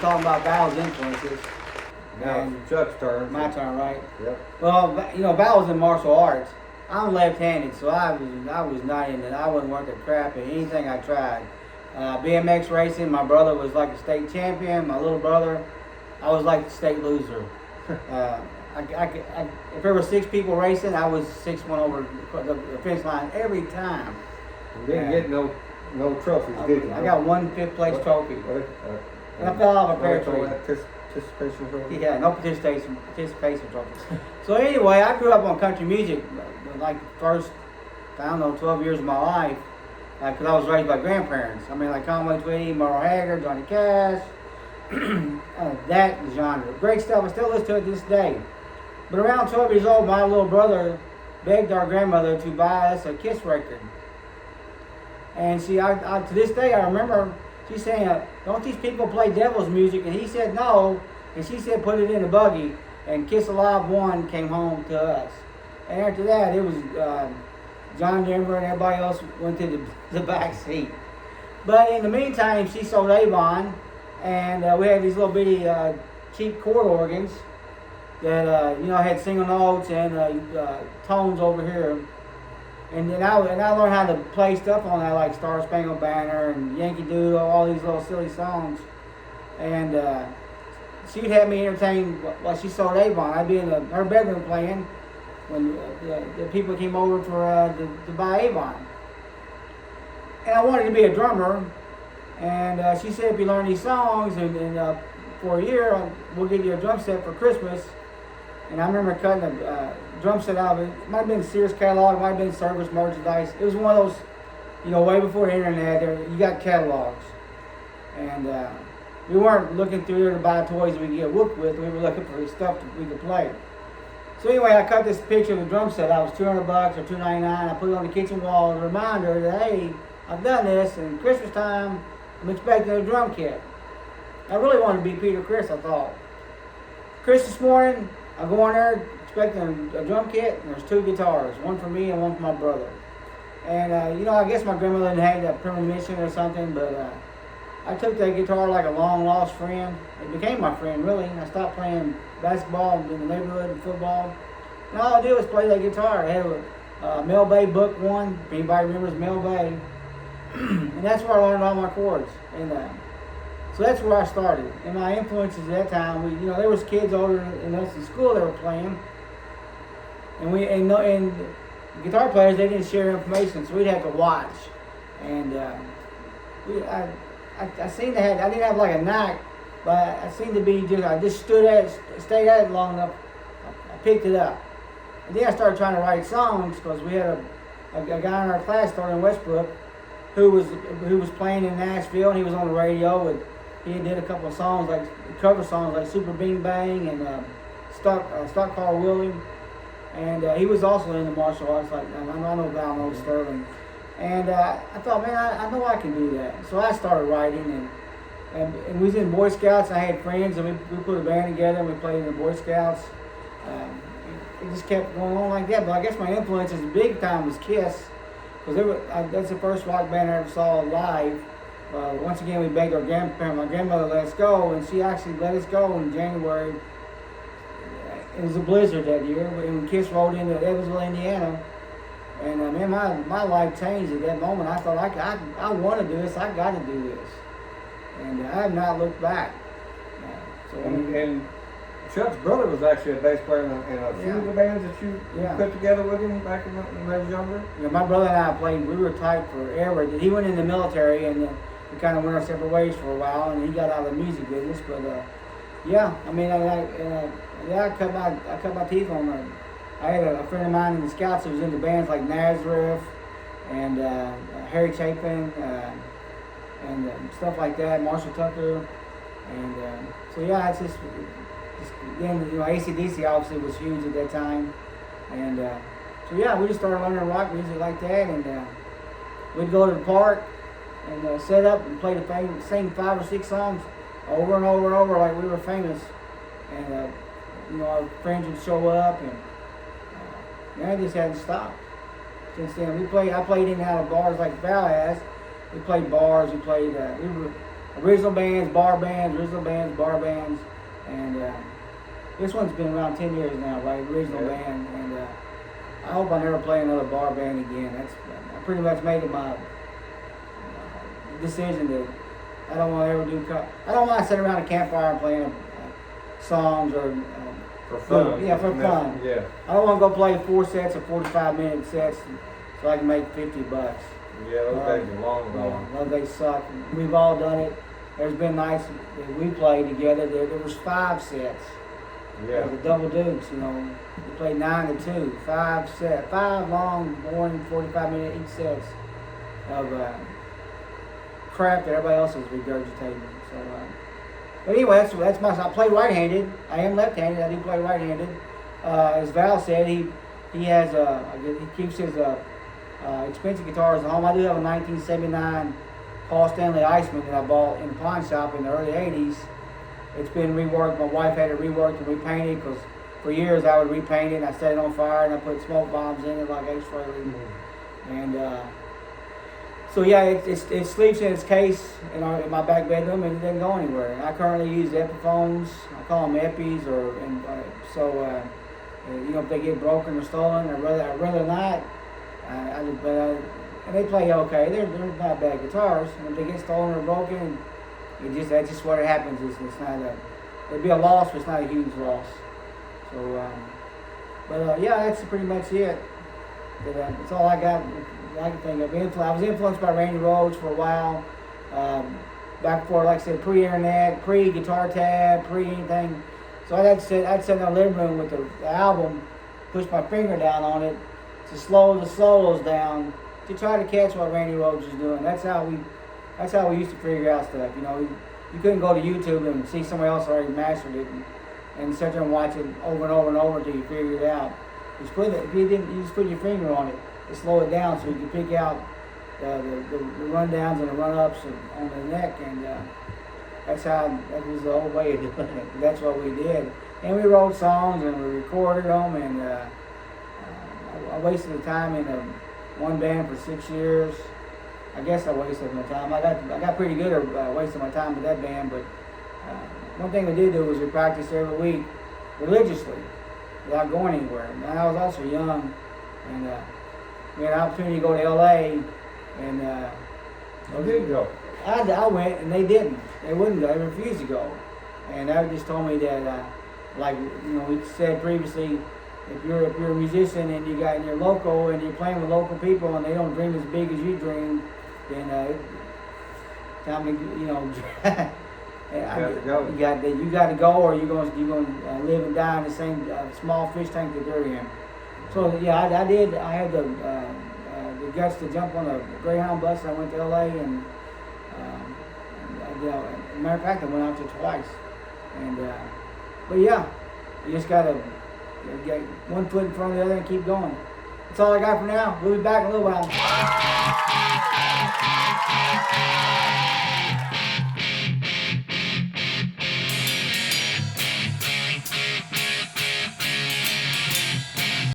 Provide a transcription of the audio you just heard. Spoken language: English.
talking about Val's influences. Now it's Chuck's turn. My turn, right? Yep. Well, you know, Val was in martial arts. I'm left-handed, so I was not in it. I wasn't worth a crap in anything I tried. BMX racing, my brother was like a state champion. My little brother, I was like the state loser. If there were 6 people racing, I was 6-1 over the finish line every time. You didn't get no trophies, did you? I got 1 5th-place trophy. And I fell off a pear tree. Participation trophy? Yeah, no participation trophies. So anyway, I grew up on country music, like the first, 12 years of my life, because I was raised by grandparents. I mean, like Conway Twitty, Merle Haggard, Johnny Cash, that genre. Great stuff. I still listen to it to this day. But around 12 years old, my little brother begged our grandmother to buy us a Kiss record. And see, I to this day, I remember she saying, don't these people play devil's music? And he said no. And she said, put it in the buggy. And Kiss Alive 1 came home to us. And after that, it was John Denver and everybody else went to the back seat. But in the meantime, she sold Avon. And we had these little bitty cheap chord organs that, had single notes and tones over here. And I learned how to play stuff on that, like Star Spangled Banner and Yankee Doodle, all these little silly songs. And she'd have me entertained while she sold Avon. I'd be in her bedroom playing when the people came over to buy Avon. And I wanted to be a drummer. And she said, if you learn these songs and for a year, we'll give you a drum set for Christmas. And I remember cutting a drum set out of it. It might have been Sears catalog, it might have been service merchandise. It was one of those, way before the internet, you got catalogs. And we weren't looking through there to buy toys we could get whooped with. We were looking for stuff that we could play. So anyway, I cut this picture of the drum set out. It was $200 or $299. I put it on the kitchen wall as a reminder that, hey, I've done this, and Christmas time, I'm expecting a drum kit. I really wanted to be Peter Criss, I thought. Christmas morning, I go in there expecting a drum kit, and there's 2 guitars, one for me and one for my brother. And, I guess my grandmother had a premonition or something, but I took that guitar like a long-lost friend. It became my friend, really. I stopped playing basketball in the neighborhood and football. And all I did was play that guitar. I had a Mel Bay Book 1, if anybody remembers Mel Bay. And that's where I learned all my chords. And so that's where I started. And my influences at that time, there was kids older than us in school that were playing. And guitar players, they didn't share information, so we'd have to watch. And I seemed to have, I didn't have like a knack, but I seemed to be I just stayed at it long enough. I picked it up. And then I started trying to write songs because we had a guy in our class started in Westbrook who was playing in Nashville, and he was on the radio, and he did a couple of songs, like cover songs like Super Bing Bang and Stock Car Willie. And he was also in the martial arts, like I know Val knows Sterling. And I thought, man, I know I can do that. So I started writing, and we was in Boy Scouts. I had friends, and we put a band together, and we played in the Boy Scouts. It just kept going on like that. But I guess my influences big time was Kiss, because that's the first rock band I ever saw live. Once again, we begged my grandmother let us go, and she actually let us go in January. It was a blizzard that year, and Kiss rolled into Evansville, Indiana. And man, my life changed at that moment. I thought, I want to do this. I got to do this. And I have not looked back. And Chuck's brother was actually a bass player in a few of the bands that you put together with him back when he was younger. Yeah, my brother and I played. We were tight forever. He went in the military, and we kind of went our separate ways for a while. And he got out of the music business. But I cut my teeth on it. I had a friend of mine in the Scouts who was in the bands like Nazareth and Harry Chapin and stuff like that, Marshall Tucker. And it's just then, AC/DC obviously was huge at that time. And we just started learning rock music like that. And we'd go to the park and set up and sing 5 or 6 songs over and over and over like we were famous. And our friends would show up, and I just hadn't stopped. Since then, I played in and out of bars like Val has. We played bars. We played. original bands, bar bands, original bands, bar bands, and this one's been around 10 years now, right? Original band, and I hope I never play another bar band again. I pretty much made it my decision that I don't want to ever do. I don't want to sit around a campfire and playing songs or for fun. Yeah, for fun. Yeah. I don't want to go play 4 sets of 45-minute sets so I can make $50. Yeah, those days are long gone. Those days suck. We've all done it. There's been nights that we played together. There was 5 sets. Yeah. The double dukes, you know. We played 9 to 2, 5 long, boring 45-minute each sets of crap that everybody else is regurgitating. So, but anyway, that's my. I play right-handed. I am left-handed. I do play right-handed. As Val said, he has he keeps his expensive guitars at home. I do have a 1979 Paul Stanley Iceman that I bought in a pawn shop in the early 80s. It's been reworked. My wife had it reworked and repainted because for years I would repaint it and I set it on fire and I put smoke bombs in it like Ace Frehley. And so yeah, it sleeps in its case in my back bedroom and it doesn't go anywhere. And I currently use Epiphones. I call them Epis, you know, if they get broken or stolen, I'd rather not. And they play okay. They're not bad guitars. And if they get stolen or broken, that's just what it happens. It's not it'd be a loss, but it's not a huge loss. So, yeah, that's pretty much it. That's all I got. I can think of. I was influenced by Randy Rhoads for a while. Back before, like I said, pre-internet, pre-guitar tab, pre-anything. So I'd sit in the living room with the album, push my finger down on it to slow the solos down to try to catch what Randy Rhoads was doing. That's how we used to figure out stuff. You know, you couldn't go to YouTube and see somebody else already mastered it and sit there and watch it over and over and over until you figure it out. You just put your finger on it to slow it down so you can pick out the rundowns and the run-ups on the neck, and that was the old way of doing it. That's what we did. And we wrote songs and we recorded them, and I wasted the time in one band for 6 years. I guess I wasted my time. I got pretty good at wasting my time with that band, but one thing we did do was we practiced every week religiously without going anywhere. And I was also young, and we had an opportunity to go to L.A. and you did go. I went, and they didn't. They wouldn't go. They refused to go. And that just told me that, like you know, we said previously, if you're a musician and you're local and you're playing with local people and they don't dream as big as you dream, then time to you got to go, or you're gonna live and die in the same small fish tank that they're in. So yeah, I did. I had the guts to jump on a Greyhound bus. I went to LA, and as a matter of fact, I went out there twice. And but yeah, you just gotta get one foot in front of the other and keep going. That's all I got for now. We'll be back in a little while.